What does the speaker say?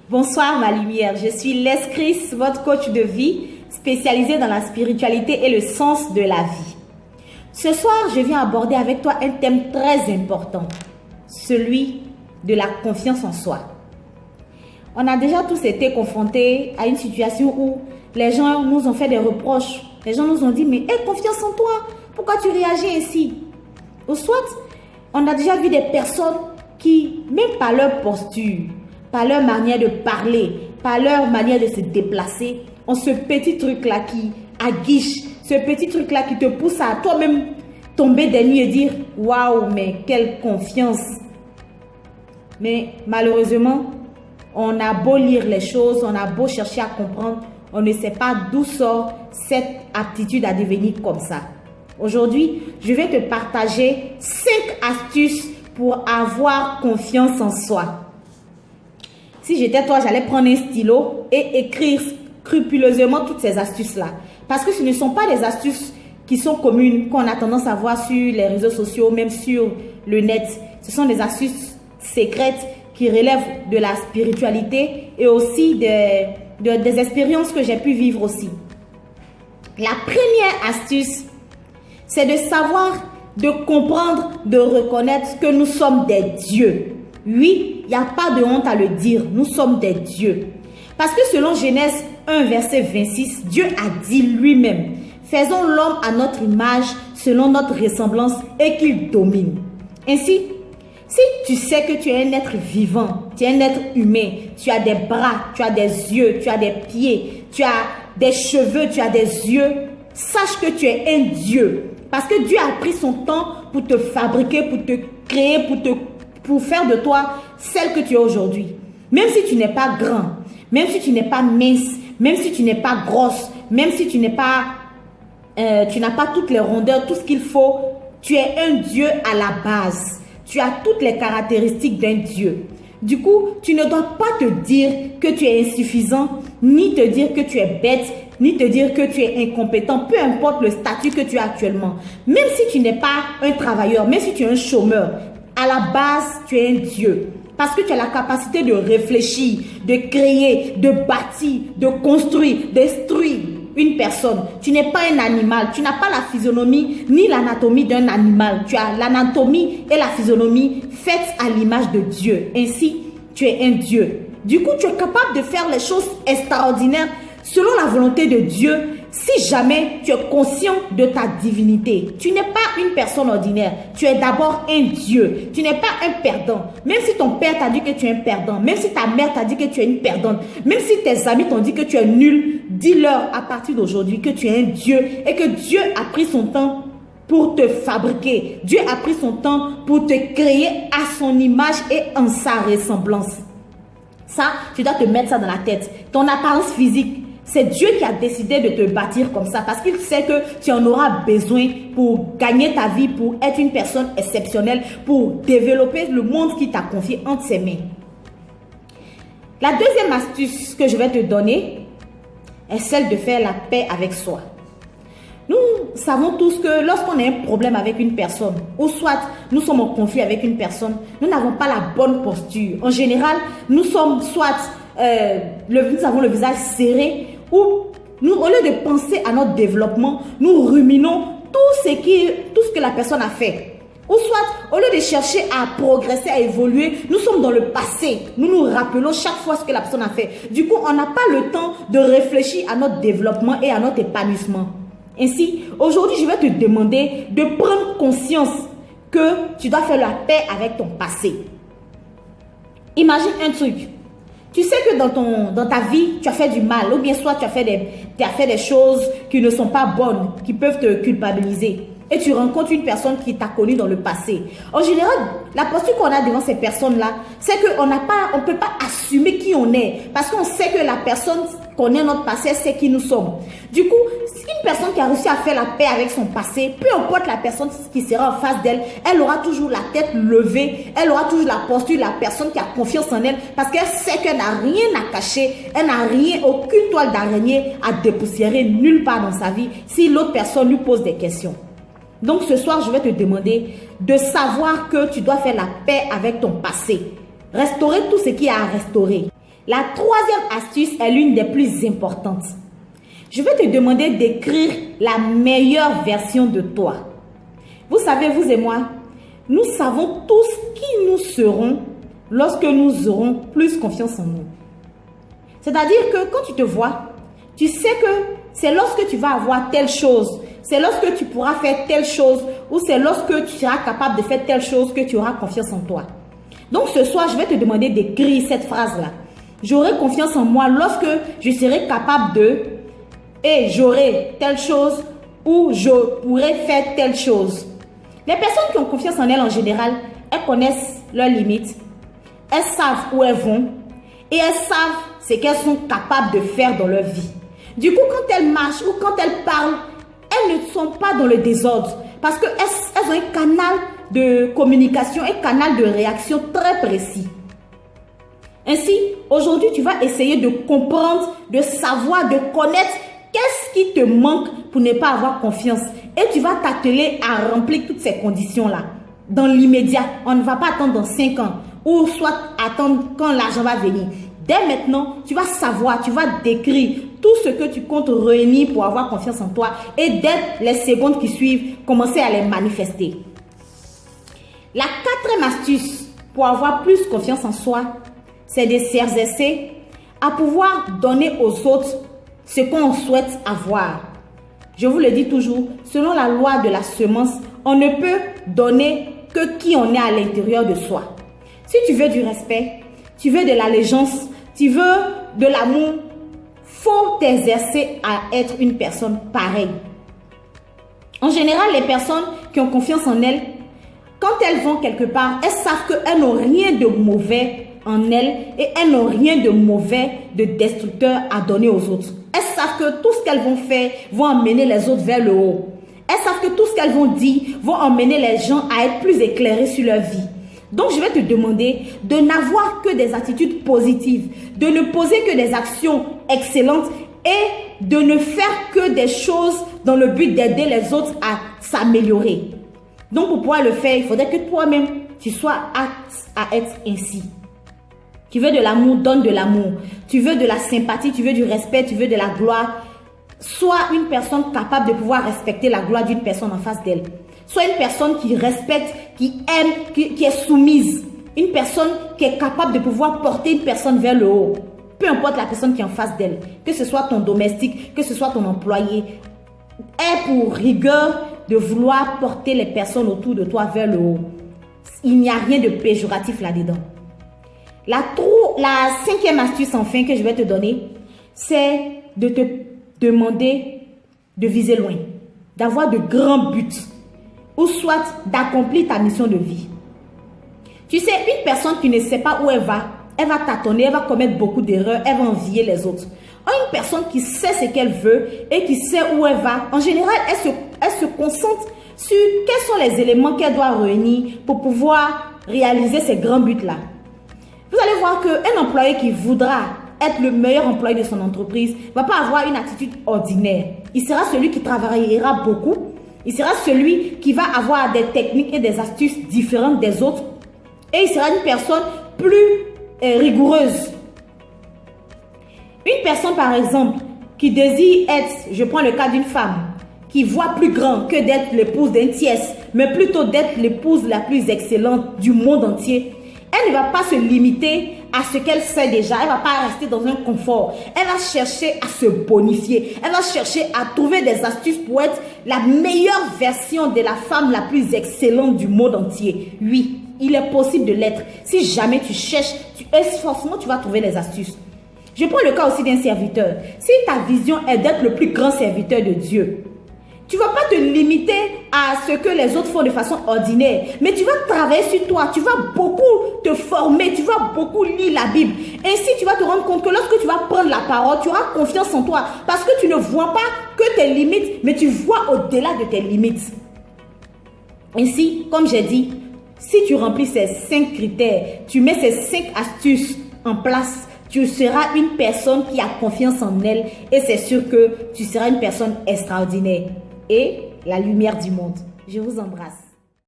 Bonsoir ma lumière, je suis Les Chris, votre coach de vie, spécialisée dans la spiritualité et le sens de la vie. Ce soir, je viens aborder avec toi un thème très important, celui de la confiance en soi. On a déjà tous été confrontés à une situation où les gens nous ont fait des reproches. Les gens nous ont dit, mais aie confiance en toi, pourquoi tu réagis ainsi? Ou soit, on a déjà vu des personnes qui, même par leur posture, par leur manière de parler, par leur manière de se déplacer, ont ce petit truc-là qui aguiche, ce petit truc-là qui te pousse à toi-même tomber des nues et dire « Waouh, mais quelle confiance !» Mais malheureusement, on a beau lire les choses, on a beau chercher à comprendre, on ne sait pas d'où sort cette aptitude à devenir comme ça. Aujourd'hui, je vais te partager 5 astuces pour avoir confiance en soi. Si j'étais toi, j'allais prendre un stylo et écrire scrupuleusement toutes ces astuces-là. Parce que ce ne sont pas des astuces qui sont communes, qu'on a tendance à voir sur les réseaux sociaux, même sur le net. Ce sont des astuces secrètes qui relèvent de la spiritualité et aussi des expériences que j'ai pu vivre aussi. La première astuce, c'est de savoir, de comprendre, de reconnaître que nous sommes des dieux. Oui, il n'y a pas de honte à le dire, nous sommes des dieux. Parce que selon Genèse 1, verset 26, Dieu a dit lui-même, faisons l'homme à notre image, selon notre ressemblance, et qu'il domine. Ainsi, si tu sais que tu es un être vivant, tu es un être humain, tu as des bras, tu as des yeux, tu as des pieds, tu as des cheveux, tu as des yeux, sache que tu es un Dieu. Parce que Dieu a pris son temps pour te fabriquer, pour te créer, pour faire de toi celle que tu es aujourd'hui. Même si tu n'es pas grand, même si tu n'es pas mince, même si tu n'es pas grosse, même si tu n'as pas toutes les rondeurs, tout ce qu'il faut, tu es un Dieu à la base. Tu as toutes les caractéristiques d'un Dieu. Du coup, tu ne dois pas te dire que tu es insuffisant, ni te dire que tu es bête, ni te dire que tu es incompétent, peu importe le statut que tu as actuellement. Même si tu n'es pas un travailleur, même si tu es un chômeur, à la base, tu es un Dieu. Parce que tu as la capacité de réfléchir, de créer, de bâtir, de construire, d'instruire une personne. Tu n'es pas un animal. Tu n'as pas la physionomie ni l'anatomie d'un animal. Tu as l'anatomie et la physionomie faites à l'image de Dieu. Ainsi, tu es un Dieu. Du coup, tu es capable de faire les choses extraordinaires selon la volonté de Dieu. Si jamais tu es conscient de ta divinité, tu n'es pas une personne ordinaire, tu es d'abord un Dieu, tu n'es pas un perdant. Même si ton père t'a dit que tu es un perdant, même si ta mère t'a dit que tu es une perdante, même si tes amis t'ont dit que tu es nul, dis-leur à partir d'aujourd'hui que tu es un Dieu et que Dieu a pris son temps pour te fabriquer. Dieu a pris son temps pour te créer à son image et en sa ressemblance. Ça, tu dois te mettre ça dans la tête. Ton apparence physique, c'est Dieu qui a décidé de te bâtir comme ça parce qu'il sait que tu en auras besoin pour gagner ta vie, pour être une personne exceptionnelle, pour développer le monde qui t'a confié entre ses mains. La deuxième astuce que je vais te donner est celle de faire la paix avec soi. Nous savons tous que lorsqu'on a un problème avec une personne, ou soit nous sommes en conflit avec une personne, nous n'avons pas la bonne posture. En général, nous sommes soit nous avons le visage serré, ou nous, au lieu de penser à notre développement, nous ruminons tout ce que la personne a fait. Ou soit, au lieu de chercher à progresser, à évoluer, nous sommes dans le passé. Nous nous rappelons chaque fois ce que la personne a fait. Du coup, on n'a pas le temps de réfléchir à notre développement et à notre épanouissement. Ainsi, aujourd'hui, je vais te demander de prendre conscience que tu dois faire la paix avec ton passé. Imagine un truc. Tu sais que dans ta vie, tu as fait du mal, ou bien soit tu as fait des choses qui ne sont pas bonnes, qui peuvent te culpabiliser. Et tu rencontres une personne qui t'a connu dans le passé. En général, la posture qu'on a devant ces personnes-là, c'est qu'on ne peut pas assumer qui on est. Parce qu'on sait que la personne connaît notre passé, sait qui nous sommes. Du coup, une personne qui a réussi à faire la paix avec son passé, peu importe la personne qui sera en face d'elle, elle aura toujours la tête levée, elle aura toujours la posture de la personne qui a confiance en elle, parce qu'elle sait qu'elle n'a rien à cacher, elle n'a rien, aucune toile d'araignée à dépoussiérer nulle part dans sa vie si l'autre personne lui pose des questions. Donc ce soir, je vais te demander de savoir que tu dois faire la paix avec ton passé. Restaurer tout ce qui est à restaurer. La troisième astuce est l'une des plus importantes. Je vais te demander d'écrire la meilleure version de toi. Vous savez, vous et moi, nous savons tous qui nous serons lorsque nous aurons plus confiance en nous. C'est-à-dire que quand tu te vois, tu sais que c'est lorsque tu vas avoir telle chose, c'est lorsque tu pourras faire telle chose ou c'est lorsque tu seras capable de faire telle chose que tu auras confiance en toi. Donc ce soir, je vais te demander d'écrire cette phrase-là. J'aurai confiance en moi lorsque je serai capable de et j'aurai telle chose ou je pourrai faire telle chose. Les personnes qui ont confiance en elles en général, elles connaissent leurs limites, elles savent où elles vont et elles savent ce qu'elles sont capables de faire dans leur vie. Du coup, quand elles marchent ou quand elles parlent, elles ne sont pas dans le désordre parce qu'elles ont un canal de communication, un canal de réaction très précis. Ainsi, aujourd'hui, tu vas essayer de comprendre, de savoir, de connaître qu'est-ce qui te manque pour ne pas avoir confiance. Et tu vas t'atteler à remplir toutes ces conditions-là. Dans l'immédiat, on ne va pas attendre dans 5 ans ou soit attendre quand l'argent va venir. Dès maintenant, tu vas savoir, tu vas décrire tout ce que tu comptes réunir pour avoir confiance en toi. Et dès les secondes qui suivent, commencer à les manifester. La quatrième astuce pour avoir plus confiance en soi, c'est de s'exercer à pouvoir donner aux autres ce qu'on souhaite avoir. Je vous le dis toujours, selon la loi de la semence, on ne peut donner que qui on est à l'intérieur de soi. Si tu veux du respect, tu veux de l'allégeance, tu veux de l'amour, faut t'exercer à être une personne pareille. En général, les personnes qui ont confiance en elles, quand elles vont quelque part, elles savent qu'elles n'ont rien de mauvais en elles et elles n'ont rien de mauvais, de destructeur à donner aux autres. Elles savent que tout ce qu'elles vont faire vont emmener les autres vers le haut. Elles savent que tout ce qu'elles vont dire vont emmener les gens à être plus éclairés sur leur vie. Donc, je vais te demander de n'avoir que des attitudes positives, de ne poser que des actions excellentes et de ne faire que des choses dans le but d'aider les autres à s'améliorer. Donc, pour pouvoir le faire, il faudrait que toi-même, tu sois apte à être ainsi. Tu veux de l'amour, donne de l'amour. Tu veux de la sympathie, tu veux du respect, tu veux de la gloire. Sois une personne capable de pouvoir respecter la gloire d'une personne en face d'elle. Sois une personne qui respecte, qui aime, qui est soumise. Une personne qui est capable de pouvoir porter une personne vers le haut. Peu importe la personne qui est en face d'elle. Que ce soit ton domestique, que ce soit ton employé. Aie pour rigueur de vouloir porter les personnes autour de toi vers le haut. Il n'y a rien de péjoratif là-dedans. La cinquième astuce enfin que je vais te donner, c'est de te demander de viser loin, d'avoir de grands buts ou soit d'accomplir ta mission de vie. Tu sais, une personne qui ne sait pas où elle va tâtonner, elle va commettre beaucoup d'erreurs, elle va envier les autres. Une personne qui sait ce qu'elle veut et qui sait où elle va, en général, elle se concentre sur quels sont les éléments qu'elle doit réunir pour pouvoir réaliser ces grands buts-là. Vous allez voir qu'un employé qui voudra être le meilleur employé de son entreprise ne va pas avoir une attitude ordinaire. Il sera celui qui travaillera beaucoup. Il sera celui qui va avoir des techniques et des astuces différentes des autres. Et il sera une personne plus rigoureuse. Une personne, par exemple, qui désire être, je prends le cas d'une femme, qui voit plus grand que d'être l'épouse d'un tiers, mais plutôt d'être l'épouse la plus excellente du monde entier. Elle ne va pas se limiter à ce qu'elle sait déjà. Elle ne va pas rester dans un confort. Elle va chercher à se bonifier. Elle va chercher à trouver des astuces pour être la meilleure version de la femme la plus excellente du monde entier. Oui, il est possible de l'être. Si jamais tu cherches, forcément tu vas trouver les astuces. Je prends le cas aussi d'un serviteur. Si ta vision est d'être le plus grand serviteur de Dieu, tu ne vas pas te limiter à ce que les autres font de façon ordinaire. Mais tu vas travailler sur toi. Tu vas beaucoup te former. Tu vas beaucoup lire la Bible. Ainsi, tu vas te rendre compte que lorsque tu vas prendre la parole, tu auras confiance en toi. Parce que tu ne vois pas que tes limites, mais tu vois au-delà de tes limites. Ainsi, comme j'ai dit, si tu remplis ces 5 critères, tu mets ces 5 astuces en place, tu seras une personne qui a confiance en elle. Et c'est sûr que tu seras une personne extraordinaire et la lumière du monde. Je vous embrasse.